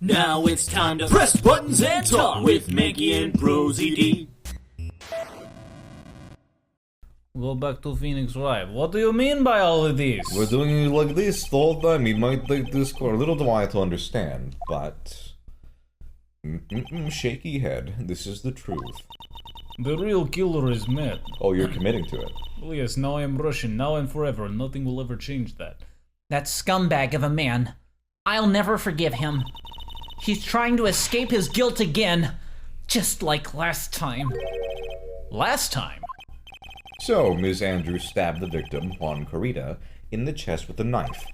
Now it's time to press buttons and talk with Manky and ProZD. Go back to Phoenix Wright. What do you mean by all of this? We're doing it like this the whole time. It might take this a little while to understand, but... shaky head. This is the truth. The real killer is Matt. Oh, you're committing to it. Oh yes, now I am Russian, now and forever. Nothing will ever change that. That scumbag of a man. I'll never forgive him. He's trying to escape his guilt again, just like last time. Last time? So, Ms. Andrews stabbed the victim, Juan Carita, in the chest with a knife.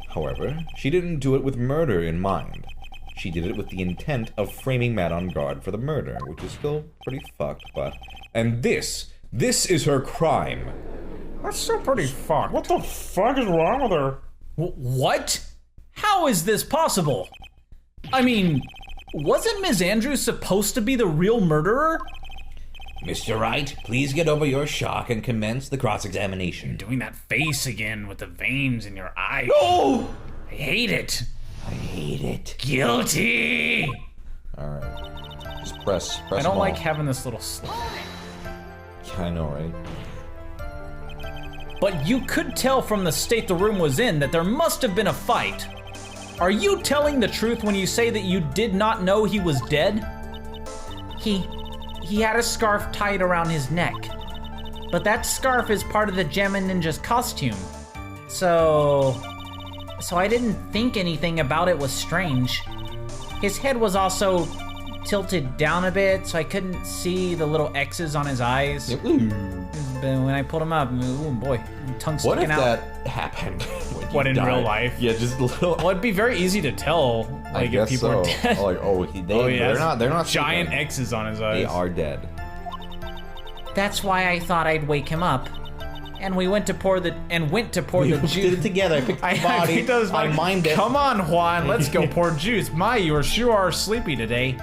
However, she didn't do it with murder in mind. She did it with the intent of framing Matt on guard for the murder, which is still pretty fucked, but... And this is her crime. That's still pretty fucked. What the fuck is wrong with her? What? How is this possible? I mean, wasn't Ms. Andrews supposed to be the real murderer? Mr. Wright, please get over your shock and commence the cross-examination. Doing that face again with the veins in your eyes. No! I hate it. I hate it. Guilty! Alright. Just press I don't them all. like having this little slip. I know, right? But you could tell from the state the room was in that there must have been a fight. Are you telling the truth when you say that you did not know he was dead? He had a scarf tied around his neck. But that scarf is part of the Gemin Ninja's costume. So I didn't think anything about it was strange. His head was also tilted down a bit, so I couldn't see the little X's on his eyes. Yep. But when I pulled him up, oh boy, tongue What sticking if out. that happened? when What, you in died? real life? Yeah, just a little... Well, it'd be very easy to tell, I like, guess if people so. are dead. Like, they're not giant sleeping. X's on his eyes. They are dead. That's why I thought I'd wake him up. And we went to pour the Did juice. it together. I picked the I body. picked up his I body. mimed it. Come on, Juan, let's go pour juice. My, you sure are sleepy today.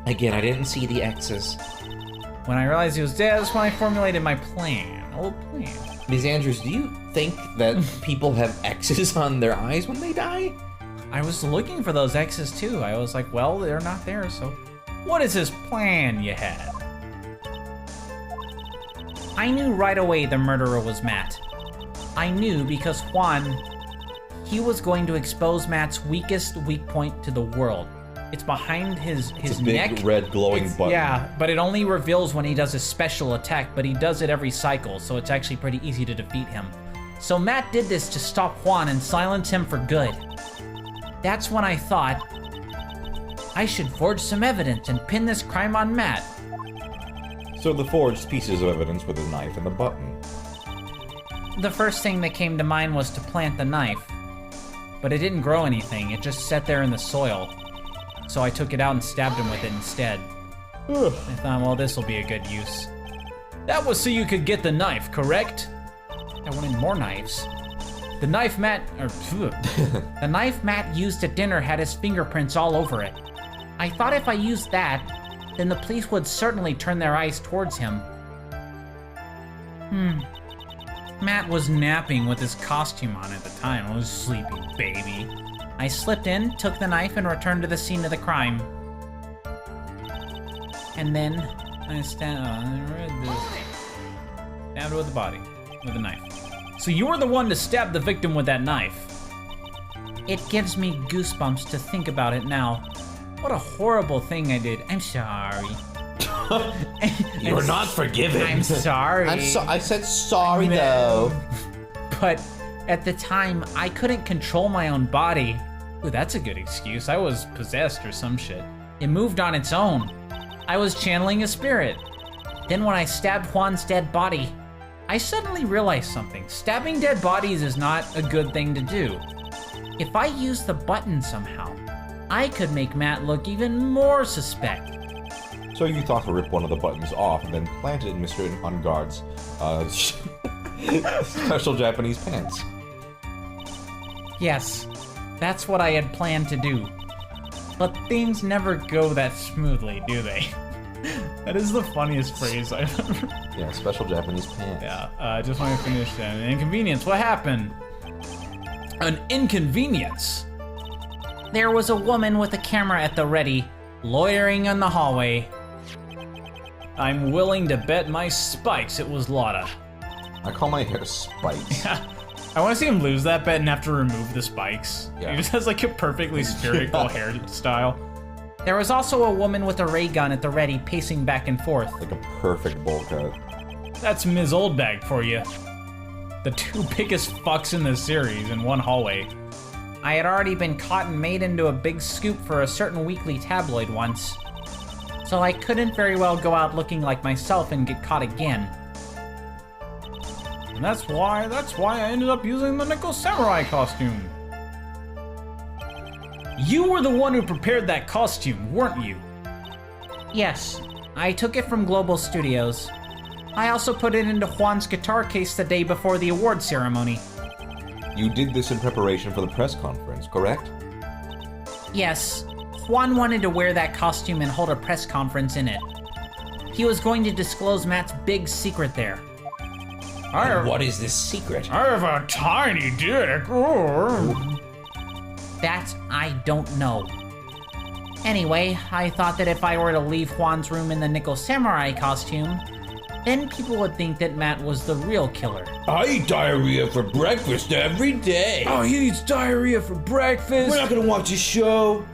Again, I didn't see the X's. When I realized he was dead, that's when I formulated my plan. A little plan. Ms. Andrews, do you think that people have X's on their eyes when they die? I was looking for those X's too. I was like, well, they're not there, so... What is this plan you had? I knew right away the murderer was Matt. I knew because Juan, he was going to expose Matt's weakest weak point to the world. It's behind his It's a neck. big red glowing button. Yeah, but it only reveals when he does his special attack, but he does it every cycle, so it's actually pretty easy to defeat him. So Matt did this to stop Juan and silence him for good. That's when I thought, I should forge some evidence and pin this crime on Matt. So the forged pieces of evidence were the knife and the button. The first thing that came to mind was to plant the knife. But it didn't grow anything, it just sat there in the soil. So I took it out and stabbed him with it instead. I thought, well, this will be a good use. That was so you could get the knife, correct? I wanted more knives. The knife Matt, The knife Matt used at dinner had his fingerprints all over it. I thought if I used that, then the police would certainly turn their eyes towards him. Matt was napping with his costume on at the time. I was sleepy, baby. I slipped in, took the knife, and returned to the scene of the crime. And then I stabbed with the body, with a knife. So you were the one to stab the victim with that knife. it gives me goosebumps to think about it now. What a horrible thing I did. I'm sorry. You're not forgiven. I'm sorry. I said sorry though. But at the time, I couldn't control my own body. Ooh, that's a good excuse. I was possessed or some shit. It moved on its own. I was channeling a spirit. Then when I stabbed Juan's dead body, I suddenly realized something. Stabbing dead bodies is not a good thing to do. If I use the button somehow, I could make Matt look even more suspect. So you thought to rip one of the buttons off and then plant it in Mr. Unguard's special Japanese pants. Yes, that's what I had planned to do. But things never go that smoothly, do they? That is the funniest phrase I've ever. Yeah, special Japanese pants. Yeah, I just want to finish that. An inconvenience. What happened? An inconvenience? There was a woman with a camera at the ready, loitering in the hallway. I'm willing to bet my spikes it was Lotta. I call my hair spikes. I want to see him lose that bet and have to remove the spikes. Yeah. He just has like a perfectly spherical hairstyle. There was also a woman with a ray gun at the ready, pacing back and forth. Like a perfect bowl cut. That's Ms. Oldbag for you. The two biggest fucks in the series in one hallway. I had already been caught and made into a big scoop for a certain weekly tabloid once. So I couldn't very well go out looking like myself and get caught again. And that's why I ended up using the Nickel Samurai costume. You were the one who prepared that costume, weren't you? Yes, I took it from Global Studios. I also put it into Juan's guitar case the day before the award ceremony. You did this in preparation for the press conference, correct? Yes, Juan wanted to wear that costume and hold a press conference in it. He was going to disclose Matt's big secret there. And what is this secret? I have a tiny dick. That I don't know. Anyway, I thought that if I were to leave Juan's room in the Nickel Samurai costume, then people would think that Matt was the real killer. I eat diarrhea for breakfast every day. Oh, he eats diarrhea for breakfast. We're not gonna watch a show.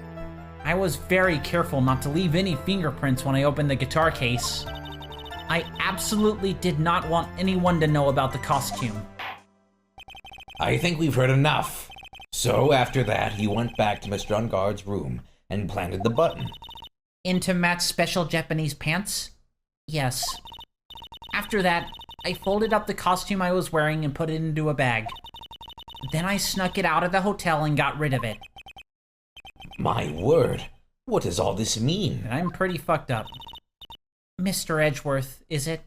I was very careful not to leave any fingerprints when I opened the guitar case. I absolutely did not want anyone to know about the costume. I think we've heard enough. So after that, he went back to Mr. Unguard's room and planted the button. Into Matt's special Japanese pants? Yes. After that, I folded up the costume I was wearing and put it into a bag. Then I snuck it out of the hotel and got rid of it. My word, what does all this mean? And I'm pretty fucked up. Mr. Edgeworth, is it?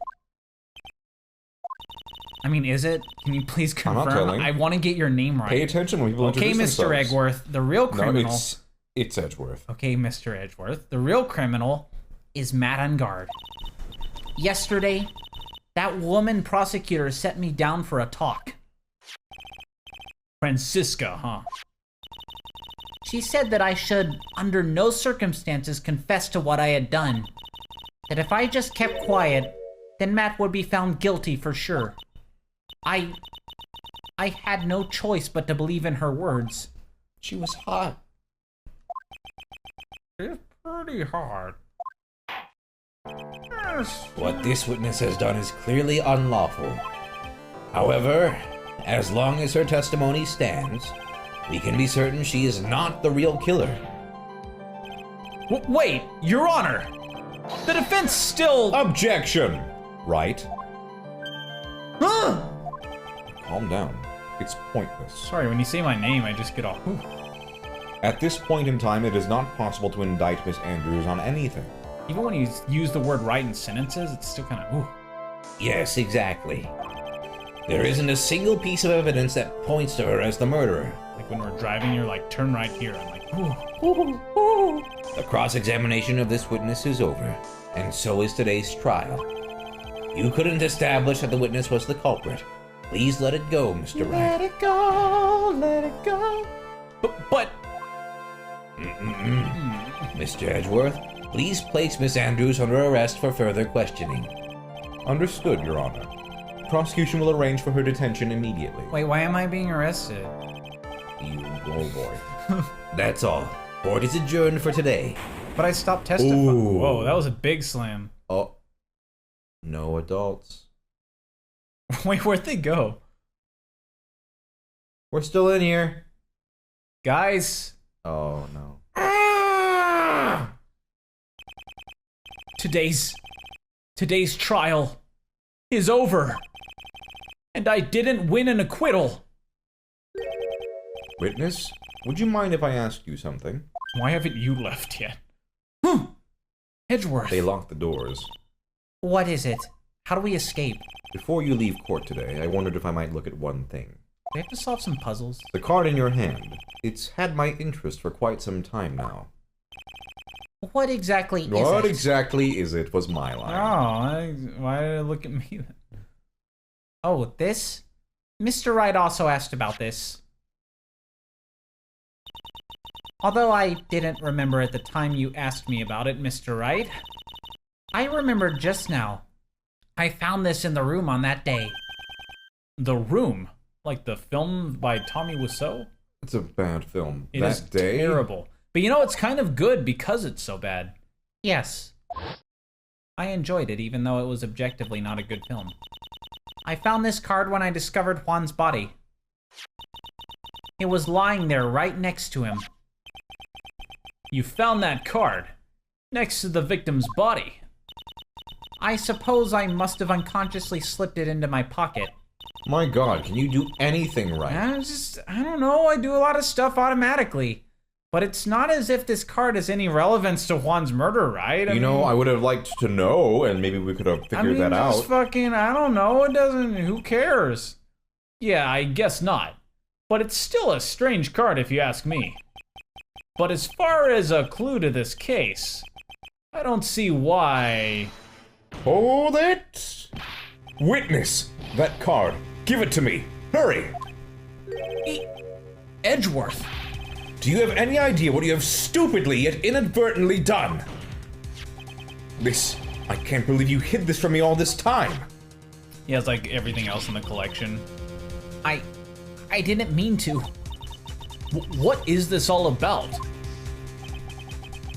I mean, is it? Can you please I'm not confirm? telling. I want to get your name right. Pay attention when people Okay, introduce Mr. themselves. Edgeworth, the real criminal. No, it's Edgeworth. Okay, Mr. Edgeworth, the real criminal is Matt Ungard. Yesterday, that woman prosecutor set me down for a talk. Francisca, huh? She said that I should, under no circumstances, confess to what I had done. That if I just kept quiet, then Matt would be found guilty for sure. I had no choice but to believe in her words. She was hot. It's pretty hard. Yes. What this witness has done is clearly unlawful. However, as long as her testimony stands, we can be certain she is not the real killer. Wait, Your Honor! The defense still... Objection! Right? Calm down. It's pointless. Sorry, when you say my name, I just get all... Ooh. At this point in time, it is not possible to indict Miss Andrews on anything. Even when you use the word right in sentences, it's still kind of... Ooh. Yes, exactly. There isn't a single piece of evidence that points to her as the murderer. Like when we're driving, you're like, turn right here. I'm like, ooh. The cross-examination of this witness is over, and so is today's trial. You couldn't establish that the witness was the culprit. Please let it go, Mr. Wright. Let it go, let it go. But... Mr. Edgeworth, please place Miss Andrews under arrest for further questioning. Understood, Your Honor. Prosecution will arrange for her detention immediately. Wait, why am I being arrested? You oh boy. That's all. Court is adjourned for today. But I stopped testifying. Ooh. Whoa, that was a big slam. Oh. No adults. Wait, where'd they go? We're still in here. Guys, Oh no. today's trial is over. And I didn't win an acquittal. Witness, would you mind if I asked you something? Why haven't you left yet? Edgeworth. They locked the doors. What is it? How do we escape? Before you leave court today, I wondered if I might look at one thing. We have to solve some puzzles. The card in your hand. It's had my interest for quite some time now. What exactly is What it? exactly is it was my line. Why did it look at me then? Oh, this? Mr. Wright also asked about this. Although I didn't remember at the time you asked me about it, Mr. Wright. I remembered just now. I found this in the room on that day. The Room? Like the film by Tommy Wiseau? It's a bad film. It is terrible. But you know, it's kind of good because it's so bad. Yes. I enjoyed it, even though it was objectively not a good film. I found this card when I discovered Juan's body. It was lying there right next to him. You found that card next to the victim's body. I suppose I must have unconsciously slipped it into my pocket. My God, can you do anything right? I don't know, I do a lot of stuff automatically. But it's not as if this card has any relevance to Juan's murder, right? I mean, I would have liked to know, and maybe we could have figured that out. I don't know, it doesn't, who cares? Yeah, I guess not. But it's still a strange card if you ask me. But as far as a clue to this case, I don't see why... Hold it! Witness that card. Give it to me. Hurry! Edgeworth. Do you have any idea what you have stupidly yet inadvertently done? I can't believe you hid this from me all this time. He has like everything else in the collection. I didn't mean to. What is this all about?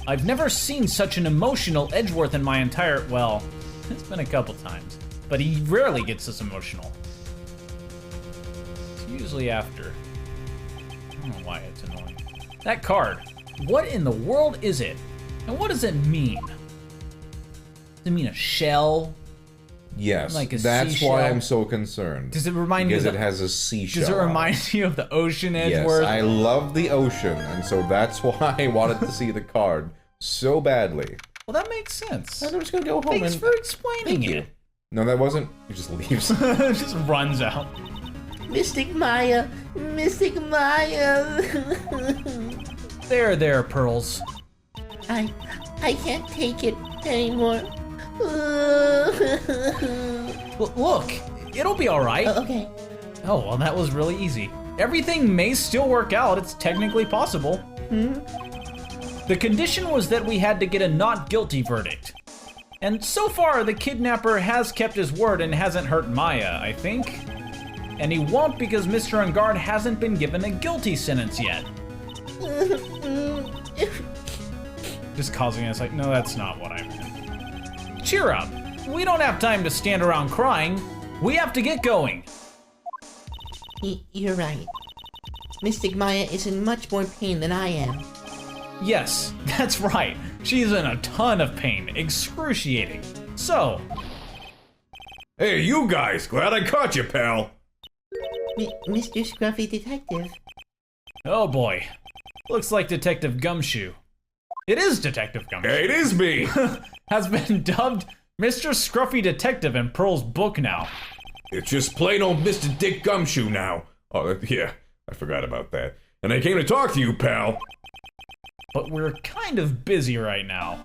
I've never seen such an emotional Edgeworth in my entire... Well, it's been a couple times. But he rarely gets this emotional. It's usually after. I don't know why it's annoying. That card. What in the world is it? And what does it mean? Does it mean a shell? Yes, Like a that's seashell? why I'm so concerned. Does it remind you Because of it has a seashell. Does it on remind you of the ocean, Yes, Edgeworth? I love the ocean, and so that's why I wanted to see the card so badly. Well, that makes sense. I'm just gonna go home Thanks and... for explaining it. No, that wasn't... He just leaves. Just runs out. Mystic Maya! Mystic Maya! There, Pearls. I can't take it anymore. Look, it'll be all right. Okay. Oh, well, that was really easy. Everything may still work out. It's technically possible. The condition was that we had to get a not guilty verdict. And so far, the kidnapper has kept his word and hasn't hurt Maya, I think. And he won't because Mr. Ungard hasn't been given a guilty sentence yet. Just causing us like, no, that's not what I meant. Cheer up. We don't have time to stand around crying. We have to get going. You're right. Mystic Maya is in much more pain than I am. Yes, that's right. She's in a ton of pain. Excruciating. So... Hey, you guys! Glad I caught you, pal! Mr. Scruffy Detective. Oh boy. Looks like Detective Gumshoe. It is Detective Gumshoe. Hey, it is me! Has been dubbed Mr. Scruffy Detective in Pearl's book now. It's just plain old Mr. Dick Gumshoe now. Oh, yeah, I forgot about that. And I came to talk to you, pal. But we're kind of busy right now.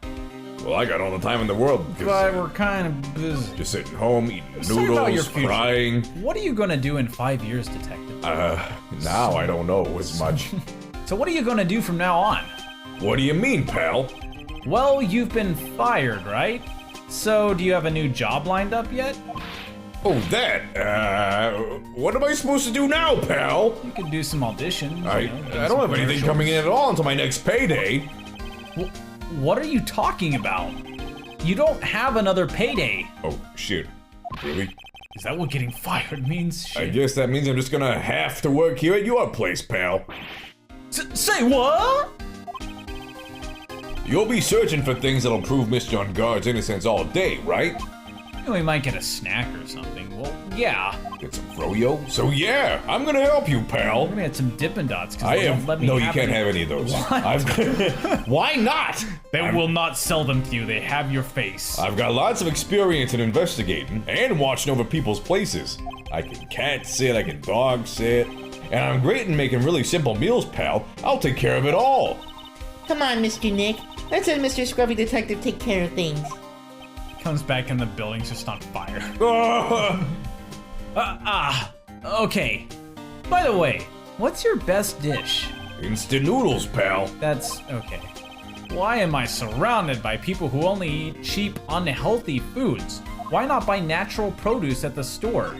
Well, I got all the time in the world. But we're kind of busy. Just sitting home, eating Say about your noodles, future. crying. What are you gonna do in 5 years, Detective? Now I don't know as much. So what are you gonna do from now on? What do you mean, pal? Well, you've been fired, right? So do you have a new job lined up yet? Oh, that, what am I supposed to do now, pal? You could do some auditions. I don't have anything coming in at all until my next payday. What are you talking about? You don't have another payday. Oh, shit. Really? Is that what getting fired means? I Shit. guess that means I'm just gonna have to work here at your place, pal. Say what? You'll be searching for things that'll prove Mr. Ungard's innocence all day, right? We might get a snack or something. Well, yeah. Get some froyo? So yeah, I'm gonna help you, pal. We're gonna get some Dippin' Dots. I am. Let me No, you have can't it. have any of those. What? Why not? They will not sell them to you. They have your face. I've got lots of experience in investigating and watching over people's places. I can cat sit, I can dog sit, and I'm great in making really simple meals, pal. I'll take care of it all. Come on, Mr. Nick. Let's let Mr. Scruffy Detective take care of things. Comes back in the building's just on fire. Okay. By the way, what's your best dish? Instant noodles, pal. That's okay. Why am I surrounded by people who only eat cheap, unhealthy foods? Why not buy natural produce at the store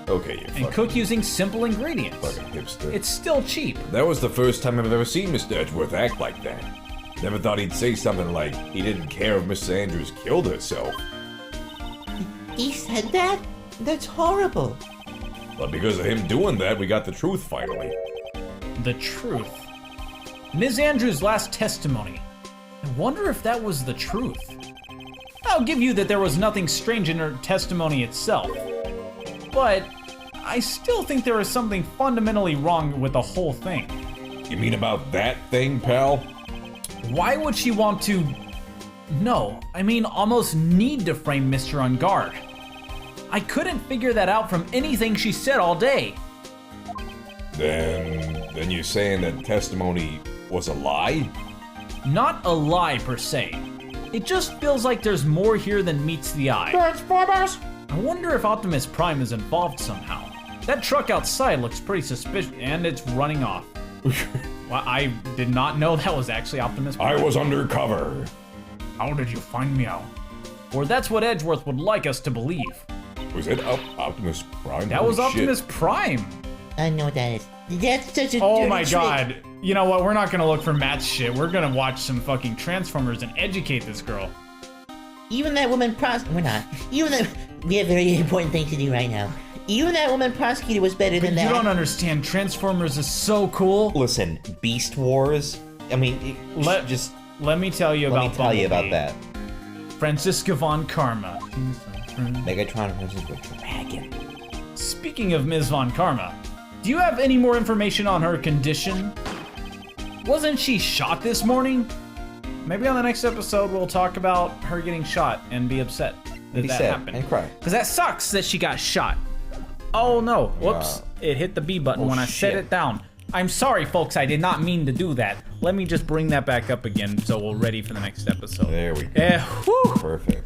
Okay, you and fucking, cook using simple ingredients? fucking hipster. It's still cheap. That was the first time I've ever seen Mr. Edgeworth act like that. Never thought he'd say something like he didn't care if Mrs. Andrews killed herself. He said that? That's horrible. But because of him doing that, we got the truth finally. The truth. Ms. Andrews' last testimony. I wonder if that was the truth. I'll give you that there was nothing strange in her testimony itself. But I still think there is something fundamentally wrong with the whole thing. You mean about that thing, pal? Why would she want to... No, I mean almost need to frame Mr. Ungard. I couldn't figure that out from anything she said all day. Then you're saying that testimony was a lie? Not a lie per se. It just feels like there's more here than meets the eye. Transformers! I wonder if Optimus Prime is involved somehow. That truck outside looks pretty suspicious, and it's running off. Well, I did not know that was actually Optimus Prime. I was undercover. How did you find me out? Or that's what Edgeworth would like us to believe. Was it Optimus Prime? That was Holy shit. Optimus Prime. I know what that is. That's such a Oh dirty my trick. god. You know what? We're not gonna look for Matt's shit. We're gonna watch some fucking Transformers and educate this girl. Even that woman we're not. Even that... We have very important things to do right now. Even that woman prosecutor was better than that. You don't understand. Transformers is so cool. Listen, Beast Wars. I mean, Let me tell you let about me tell you about Bumblebee. that. Franziska von Karma. Megatron turns into a dragon. Speaking of Ms. Von Karma, do you have any more information on her condition? Wasn't she shot this morning? Maybe on the next episode we'll talk about her getting shot and be upset that Be that sad happened. and cry. Because that sucks that she got shot. Oh no, whoops. It hit the B button Oh, when I set shit. it down. I'm sorry folks, I did not mean to do that. Let me just bring that back up again so we're ready for the next episode. There we go. Whew. Perfect.